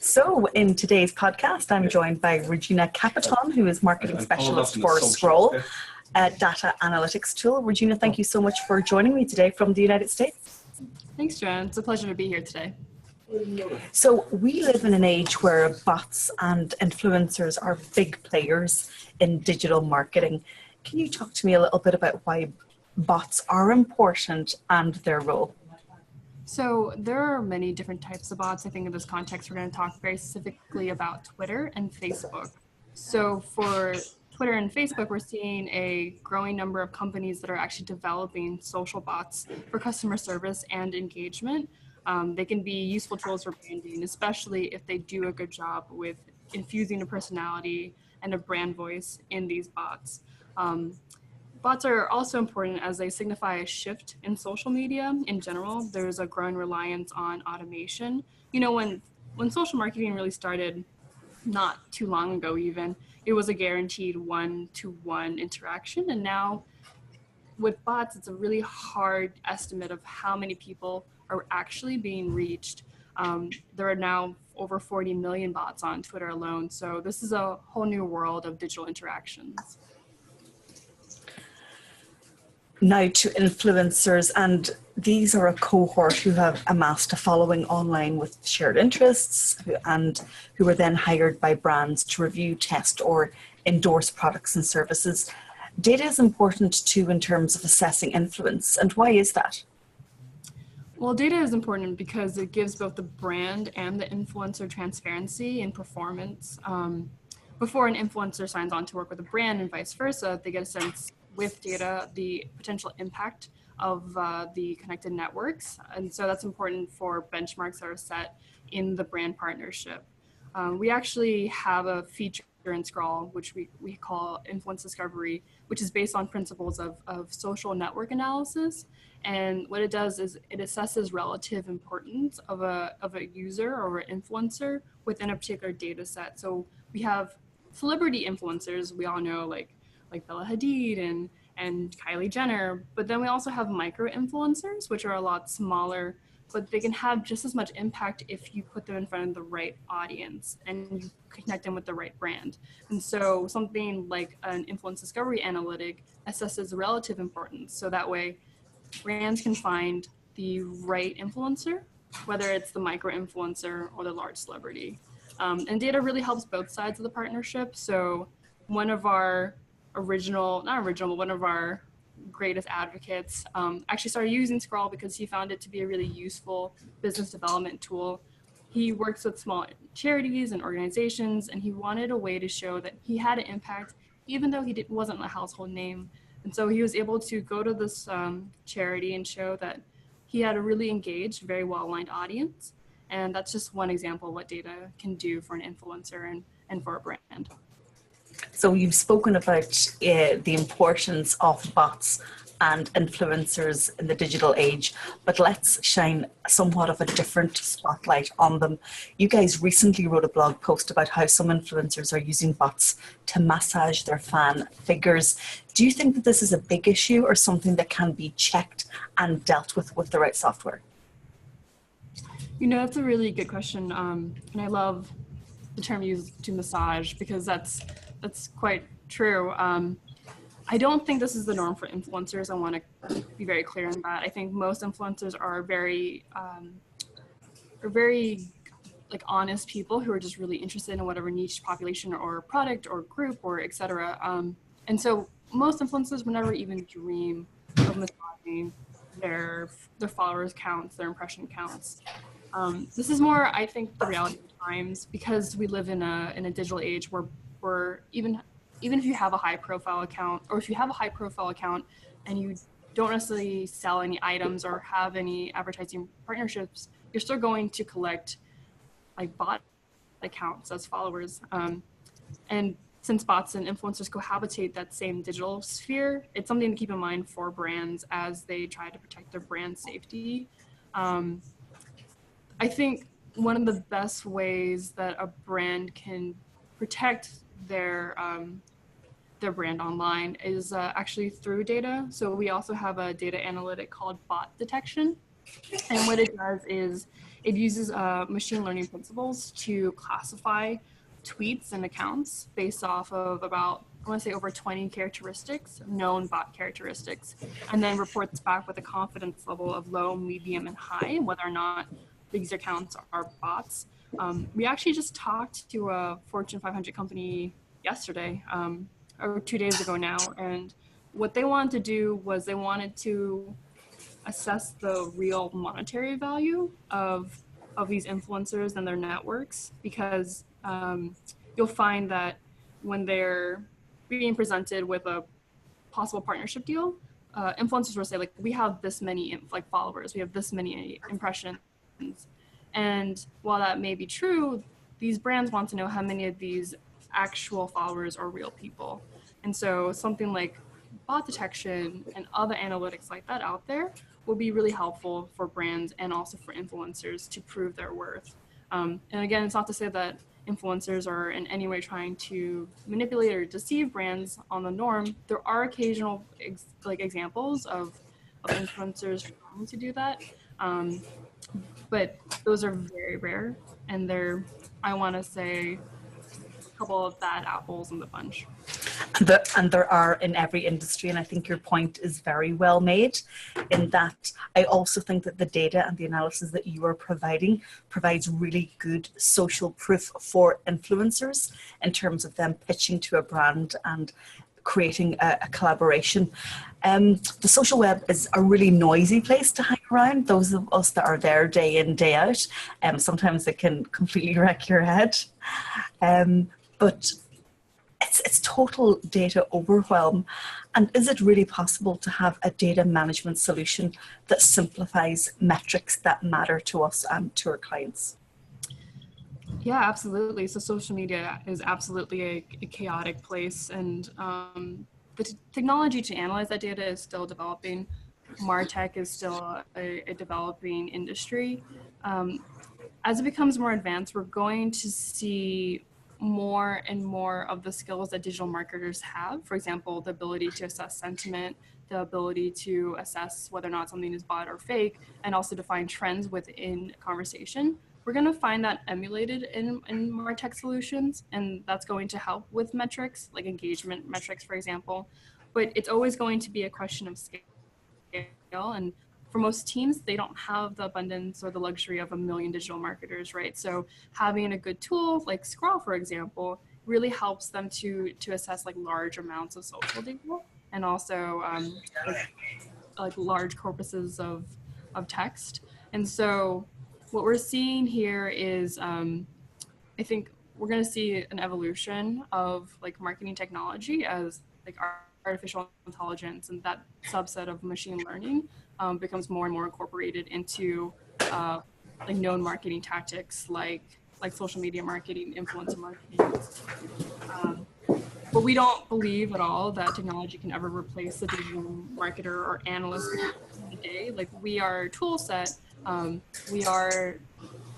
So in today's podcast, I'm joined by Regina Catipon, who is marketing specialist for Scraawl, a data analytics tool. Regina, thank you so much for joining me today from the United States. Thanks, Joanne. It's a pleasure to be here today. So we live in an age where bots and influencers are big players in digital marketing. Can you talk to me a little bit about why bots are important and their role? So there are many different types of bots. I think in this context, we're going to talk very specifically about Twitter and Facebook. So for Twitter and Facebook, we're seeing a growing number of companies that are actually developing social bots for customer service and engagement. They can be useful tools for branding, especially if they do a good job with infusing a personality and a brand voice in these bots. Bots are also important as they signify a shift in social media in general. There's a growing reliance on automation. You know, when social marketing really started not too long ago even, it was a guaranteed one-to-one interaction. And now with bots, it's a really hard estimate of how many people are actually being reached. There are now over 40 million bots on Twitter alone. So this is a whole new world of digital interactions. Now to influencers, and these are a cohort who have amassed a following online with shared interests and who are then hired by brands to review, test or endorse products and services. Data is important too in terms of assessing influence, and why is that? Well, data is important because it gives both the brand and the influencer transparency in performance. Before an influencer signs on to work with a brand and vice versa, they get a sense with data, the potential impact of the connected networks. And so that's important for benchmarks that are set in the brand partnership. We actually have a feature in Scraawl, which we call influence discovery, which is based on principles of social network analysis. And what it does is it assesses relative importance of a user or an influencer within a particular data set. So we have celebrity influencers, we all know, like Bella Hadid and Kylie Jenner, but then we also have micro influencers, which are a lot smaller, but they can have just as much impact if you put them in front of the right audience and you connect them with the right brand. And so something like an influence discovery analytic assesses relative importance. So that way brands can find the right influencer, whether it's the micro influencer or the large celebrity. And data really helps both sides of the partnership. So one of our one of our greatest advocates actually started using Scraawl because he found it to be a really useful business development tool. He works with small charities and organizations, and he wanted a way to show that he had an impact, even though he wasn't a household name. And so he was able to go to this charity and show that he had a really engaged, very well-aligned audience. And that's just one example of what data can do for an influencer and for a brand. So you've spoken about the importance of bots and influencers in the digital age, but let's shine somewhat of a different spotlight on them. You guys recently wrote a blog post about how some influencers are using bots to massage their fan figures. Do you think that this is a big issue or something that can be checked and dealt with the right software? You know, that's a really good question. And I love the term used to massage because that's quite true. I don't think this is the norm for influencers. I want to be very clear on that. I think most influencers are very like honest people who are just really interested in whatever niche population or product or group or etc. And so most influencers would never even dream of massaging their followers counts, their impression counts. This is more, I think, the reality of times because we live in a digital age where even if you have a high profile account, or if you have a high profile account and you don't necessarily sell any items or have any advertising partnerships, you're still going to collect like bot accounts as followers. And since bots and influencers cohabitate that same digital sphere, it's something to keep in mind for brands as they try to protect their brand safety. I think one of the best ways that a brand can protect their brand online is actually through data. So we also have a data analytic called bot detection. And what it does is it uses machine learning principles to classify tweets and accounts based off of about, I want to say over 20 characteristics, known bot characteristics, and then reports back with a confidence level of low, medium, and high, whether or not these accounts are bots. We actually just talked to a Fortune 500 company yesterday, or 2 days ago now, and what they wanted to do was they wanted to assess the real monetary value of these influencers and their networks, because you'll find that when they're being presented with a possible partnership deal, influencers will say like, we have this many like followers, we have this many impressions, and while that may be true, these brands want to know how many of these actual followers are real people. And so something like bot detection and other analytics like that out there will be really helpful for brands and also for influencers to prove their worth. And again, it's not to say that influencers are in any way trying to manipulate or deceive brands on the norm. There are occasional examples of influencers trying to do that, but those are very rare, and they're, I want to say, a couple of bad apples in the bunch. And there are in every industry, and I think your point is very well made in that I also think that the data and the analysis that you are providing provides really good social proof for influencers in terms of them pitching to a brand and creating a collaboration. The social web is a really noisy place to hang around. Those of us that are there day in, day out, sometimes it can completely wreck your head. But it's total data overwhelm. And is it really possible to have a data management solution that simplifies metrics that matter to us and to our clients? Yeah, absolutely. So social media is absolutely a chaotic place, and the technology to analyze that data is still developing. MarTech is still a developing industry. As it becomes more advanced, we're going to see more and more of the skills that digital marketers have. For example, the ability to assess sentiment, the ability to assess whether or not something is bot or fake, and also to find trends within conversation. We're going to find that emulated in MarTech solutions, and that's going to help with metrics, like engagement metrics, for example. But it's always going to be a question of scale. And for most teams, they don't have the abundance or the luxury of 1 million digital marketers, right? So having a good tool like Scraawl, for example, really helps them to assess like large amounts of social data, and also like large corpuses of text. And so what we're seeing here is, I think we're going to see an evolution of like marketing technology as like artificial intelligence and that subset of machine learning becomes more and more incorporated into like known marketing tactics like social media marketing, influencer marketing. But we don't believe at all that technology can ever replace the digital marketer or analyst of the day. Like, we are a tool set. We are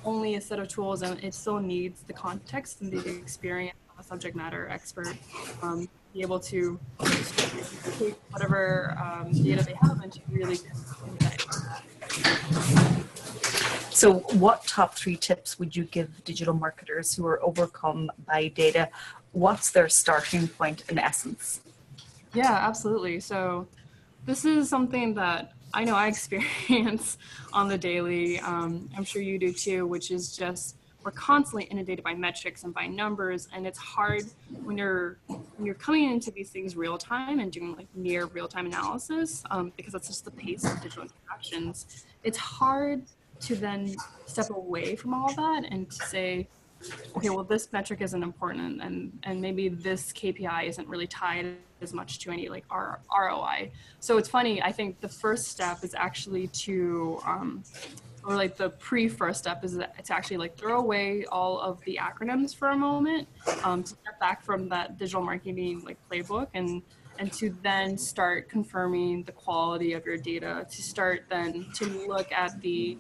only a set of tools, and it still needs the context and the experience of a subject matter expert be able to take whatever data they have and to really insight. So what top 3 tips would you give digital marketers who are overcome by data? What's their starting point in essence? Yeah, absolutely. So this is something that I know I experience on the daily. I'm sure you do too, which is just we're constantly inundated by metrics and by numbers, and it's hard when you're coming into these things real time and doing like near real time analysis, because that's just the pace of digital interactions. It's hard to then step away from all that and to say, okay, well, this metric isn't important, and maybe this KPI isn't really tied as much to any like ROI. So it's funny, I think the first step is actually to, or like the first step is to actually like throw away all of the acronyms for a moment, to step back from that digital marketing like playbook and to then start confirming the quality of your data, to start then to look at the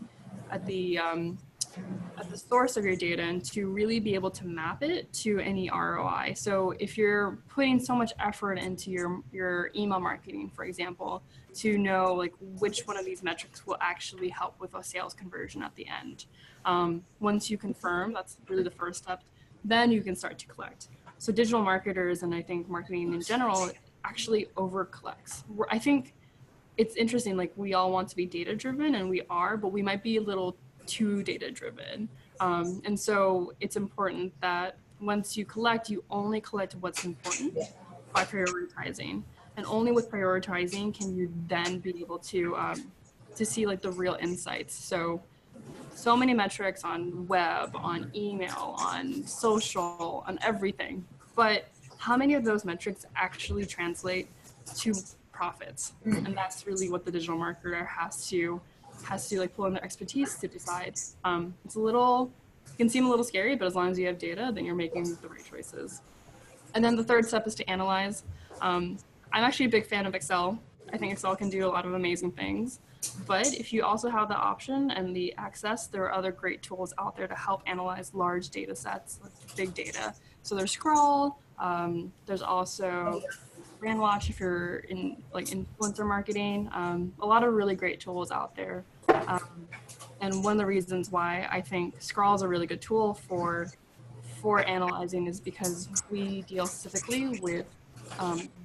at the source of your data and to really be able to map it to any ROI. So if you're putting so much effort into your email marketing, for example, to know like which one of these metrics will actually help with a sales conversion at the end. Once you confirm, that's really the first step, then you can start to collect. So digital marketers, and I think marketing in general, actually over collects. I think it's interesting, like we all want to be data driven, and we are, but we might be a little too data driven. And so it's important that once you collect, you only collect what's important by prioritizing. And only with prioritizing can you then be able to see like the real insights. So many metrics on web, on email, on social, on everything. But how many of those metrics actually translate to profits? And that's really what the digital marketer has to like pull in their expertise to decide. It's a little, it can seem a little scary, but as long as you have data, then you're making the right choices. And then the third step is to analyze. I'm actually a big fan of Excel. I think Excel can do a lot of amazing things. But if you also have the option and the access, there are other great tools out there to help analyze large data sets, like big data. So there's Scraawl, there's also Brandwatch if you're in like influencer marketing, a lot of really great tools out there. And one of the reasons why I think Scraawl is a really good tool for analyzing is because we deal specifically with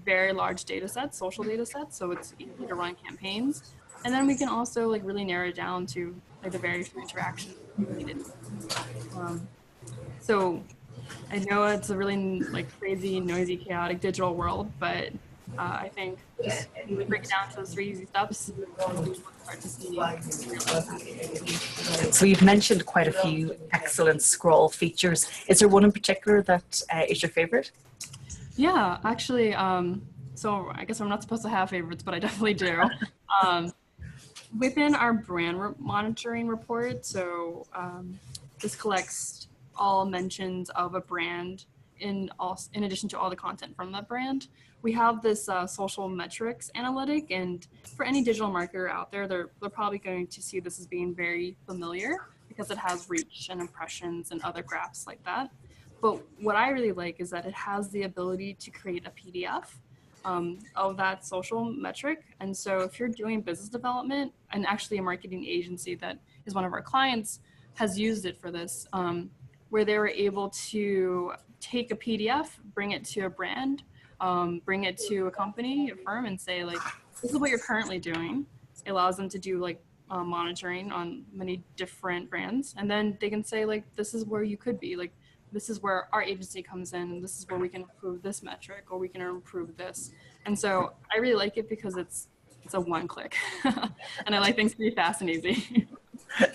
very large data sets, social data sets, so it's easy to run campaigns. And then we can also like really narrow it down to like the very few interactions needed. So I know it's a really like crazy, noisy, chaotic digital world, but I think just when we break it down to those 3 easy steps, we start to see. So you've mentioned quite a few excellent Scraawl features. Is there one in particular that is your favorite? Yeah, actually, so I guess I'm not supposed to have favorites, but I definitely do. Within our brand monitoring report, so this collects all mentions of a brand in addition to all the content from that brand. We have this social metrics analytic, and for any digital marketer out there, they're probably going to see this as being very familiar because it has reach and impressions and other graphs like that. But what I really like is that it has the ability to create a PDF of that social metric. And so if you're doing business development, and actually a marketing agency that is one of our clients has used it for this, where they were able to take a PDF, bring it to a brand, bring it to a company, a firm, and say like, this is what you're currently doing. It allows them to do like monitoring on many different brands. And then they can say like, this is where you could be, like, this is where our agency comes in, and this is where we can improve this metric, or we can improve this. And so I really like it because it's a one click and I like things to be fast and easy.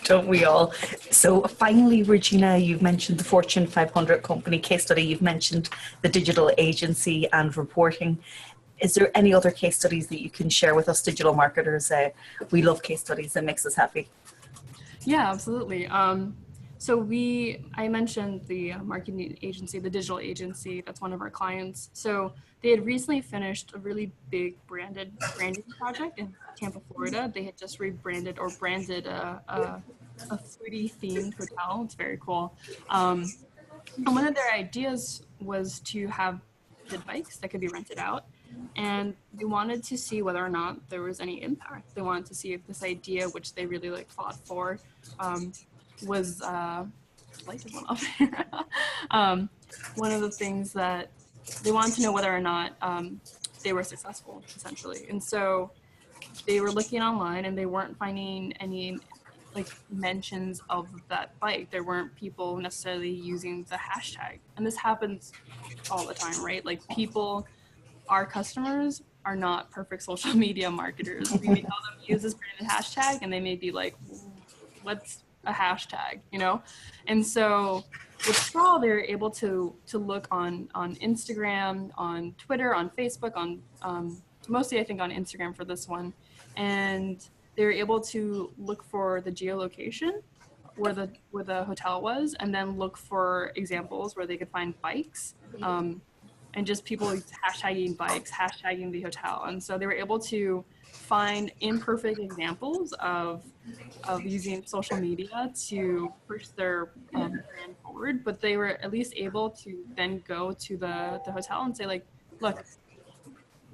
Don't we all? So finally, Regina, you've mentioned the Fortune 500 company case study, you've mentioned the digital agency and reporting. Is there any other case studies that you can share with us digital marketers? We love case studies, it makes us happy. Yeah, absolutely. So I mentioned the marketing agency, the digital agency, that's one of our clients. So they had recently finished a really big branding project in Tampa, Florida. They had just rebranded or branded a foodie themed hotel. It's very cool. And one of their ideas was to have bikes that could be rented out. And they wanted to see whether or not there was any impact. They wanted to see if this idea, which they really like fought for, was lighted one off. One of the things that they wanted to know whether or not they were successful, essentially. And so they were looking online and they weren't finding any like mentions of that bike. There weren't people necessarily using the hashtag. And this happens all the time, right? Like people, our customers are not perfect social media marketers. We may tell them use this branded hashtag and they may be like, what's a hashtag, you know? And so with Scraawl, they're able to look on Instagram, on Twitter, on Facebook, on mostly I think on Instagram for this one. And they're able to look for the geolocation where the hotel was, and then look for examples where they could find bikes. and just people hashtagging bikes, hashtagging the hotel. And so they were able to find imperfect examples of using social media to push their brand forward, but they were at least able to then go to the hotel and say, like, look,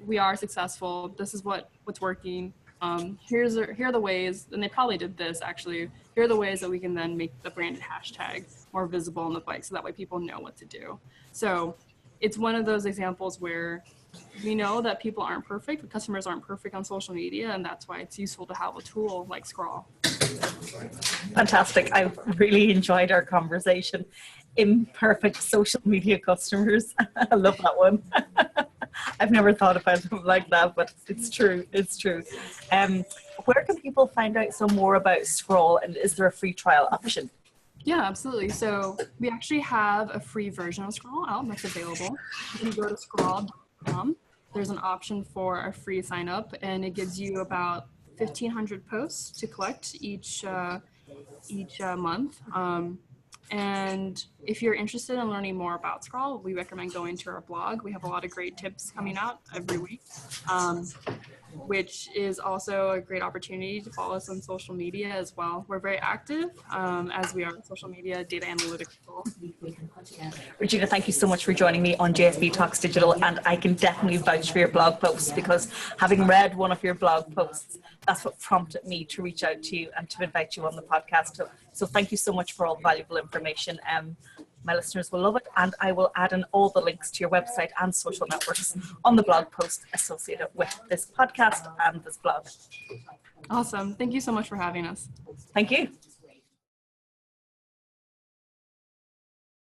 we are successful. This is what's working. Here are the ways, and they probably did this actually. Here are the ways that we can then make the branded hashtag more visible on the bike, so that way people know what to do. So it's one of those examples where we know that people aren't perfect, customers aren't perfect on social media, and that's why it's useful to have a tool like Scraawl. Fantastic. I've really enjoyed our conversation. Imperfect social media customers. I love that one. I've never thought about it like that, but it's true. It's true. Where can people find out some more about Scraawl, and is there a free trial option? Yeah, absolutely. So we actually have a free version of Scraawl out that's available. You can go to scraawl.com. There's an option for a free sign up, and it gives you about 1,500 posts to collect each month. And if you're interested in learning more about Scraawl, we recommend going to our blog. We have a lot of great tips coming out every week, which is also a great opportunity to follow us on social media as well. We're very active as we are on social media, data analytics. Regina, thank you so much for joining me on JSB Talks Digital, and I can definitely vouch for your blog posts, because having read one of your blog posts, that's what prompted me to reach out to you and to invite you on the podcast. So thank you so much for all the valuable information. My listeners will love it, and I will add in all the links to your website and social networks on the blog post associated with this podcast and this blog. Awesome. Thank you so much for having us. Thank you.